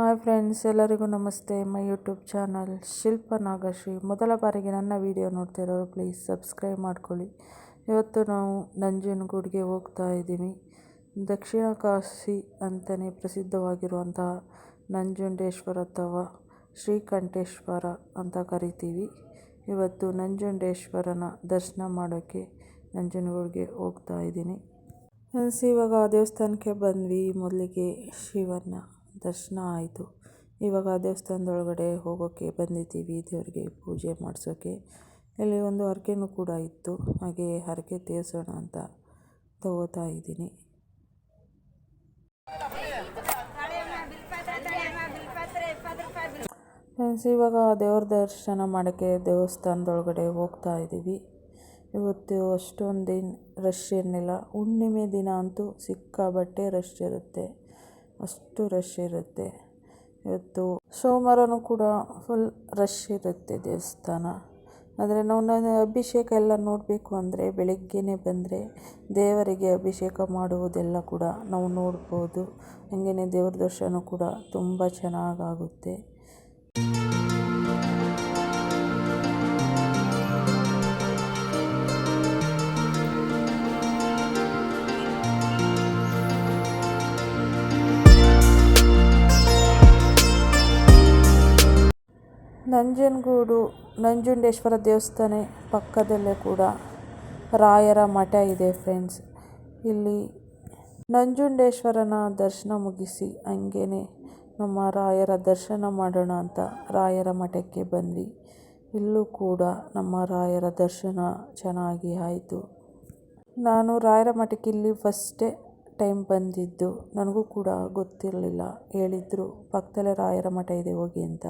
Hi friends, ಎಲ್ಲರಿಗೂ ನಮಸ್ತೆ. My YouTube channel ಶಿಲ್ಪ ನಾಗಶ್ರೀ. ಮೊದಲ ಬಾರಿಗೆ ನನ್ನ ವಿಡಿಯೋ ನೋಡ್ತಿರೋರು ಪ್ಲೀಸ್ ಸಬ್ಸ್ಕ್ರೈಬ್ ಮಾಡ್ಕೊಳ್ಳಿ. ಇವತ್ತು ನಾವು ನಂಜನಗೂಡಿಗೆ ಹೋಗ್ತಾ ಇದ್ದೀವಿ. ದಕ್ಷಿಣ ಕಾಶಿ ಅಂತಲೇ ಪ್ರಸಿದ್ಧವಾಗಿರುವಂತಹ ನಂಜುಂಡೇಶ್ವರ ಅಥವಾ ಶ್ರೀಕಂಠೇಶ್ವರ ಅಂತ ಕರಿತೀವಿ. ಇವತ್ತು ನಂಜುಂಡೇಶ್ವರನ ದರ್ಶನ ಮಾಡೋಕ್ಕೆ ನಂಜನಗೂಡಿಗೆ ಹೋಗ್ತಾ ಇದ್ದೀನಿ. ಇವಾಗ ದೇವಸ್ಥಾನಕ್ಕೆ ಬಂದ್ವಿ. ಮೊದಲಿಗೆ ಶಿವನ ದರ್ಶನ ಆಯಿತು. ಇವಾಗ ದೇವಸ್ಥಾನದೊಳಗಡೆ ಹೋಗೋಕ್ಕೆ ಬಂದಿದ್ದೀವಿ, ದೇವರಿಗೆ ಪೂಜೆ ಮಾಡಿಸೋಕ್ಕೆ. ಇಲ್ಲಿ ಒಂದು ಹರಕೆನೂ ಕೂಡ ಇತ್ತು, ಹಾಗೆ ಹರಕೆ ತೀರಿಸೋಣ ಅಂತ ತಗೋತಾ ಇದ್ದೀನಿ. ಫ್ರೆಂಡ್ಸ್, ಇವಾಗ ದೇವ್ರ ದರ್ಶನ ಮಾಡೋಕ್ಕೆ ದೇವಸ್ಥಾನದೊಳಗಡೆ ಹೋಗ್ತಾ ಇದ್ದೀವಿ. ಇವತ್ತು ಅಷ್ಟೊಂದೇನು ರಶ್ ಇರಲಿಲ್ಲ. ಹುಣ್ಣಿಮೆ ದಿನ ಅಂತೂ ಸಿಕ್ಕಾಬಟ್ಟೆ ರಶ್ ಇರುತ್ತೆ, ಅಷ್ಟು ರಶ್ ಇರುತ್ತೆ. ಇವತ್ತು ಸೋಮವಾರನೂ ಕೂಡ ಫುಲ್ ರಶ್ ಇರುತ್ತೆ ದೇವಸ್ಥಾನ. ಆದರೆ ನಾವು ಅಭಿಷೇಕ ಎಲ್ಲ ನೋಡಬೇಕು ಅಂದರೆ ಬೆಳಗ್ಗೆನೇ ಬಂದರೆ ದೇವರಿಗೆ ಅಭಿಷೇಕ ಮಾಡುವುದೆಲ್ಲ ಕೂಡ ನಾವು ನೋಡ್ಬೋದು. ಹಾಗೆಯೇ ದೇವ್ರ ದರ್ಶನ ಕೂಡ ತುಂಬ ಚೆನ್ನಾಗಾಗುತ್ತೆ. ನಂಜುಂಡೇಶ್ವರ ದೇವಸ್ಥಾನ ಪಕ್ಕದಲ್ಲೇ ಕೂಡ ರಾಯರ ಮಠ ಇದೆ ಫ್ರೆಂಡ್ಸ್. ಇಲ್ಲಿ ನಂಜುಂಡೇಶ್ವರನ ದರ್ಶನ ಮುಗಿಸಿ ಹಂಗೇ ನಮ್ಮ ರಾಯರ ದರ್ಶನ ಮಾಡೋಣ ಅಂತ ರಾಯರ ಮಠಕ್ಕೆ ಬಂದ್ವಿ. ಇಲ್ಲೂ ಕೂಡ ನಮ್ಮ ರಾಯರ ದರ್ಶನ ಚೆನ್ನಾಗಿ ಆಯಿತು. ನಾನು ರಾಯರ ಮಠಕ್ಕೆ ಇಲ್ಲಿ ಫಸ್ಟೇ ಟೈಮ್ ಬಂದಿದ್ದು, ನನಗೂ ಕೂಡ ಗೊತ್ತಿರಲಿಲ್ಲ. ಹೇಳಿದ್ರು ಪಕ್ಕದಲ್ಲೇ ರಾಯರ ಮಠ ಇದೆ ಹೋಗಿ ಅಂತ.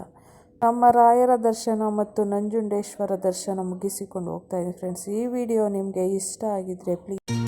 ನಮ್ಮ ರಾಯರ ದರ್ಶನ ಮತ್ತು ನಂಜುಂಡೇಶ್ವರ ದರ್ಶನ ಮುಗಿಸಿಕೊಂಡು ಹೋಗ್ತಾ ಇದ್ದೀನಿ ಫ್ರೆಂಡ್ಸ್. ಈ ವಿಡಿಯೋ ನಿಮಗೆ ಇಷ್ಟ ಆಗಿದ್ರೆ ಪ್ಲೀಸ್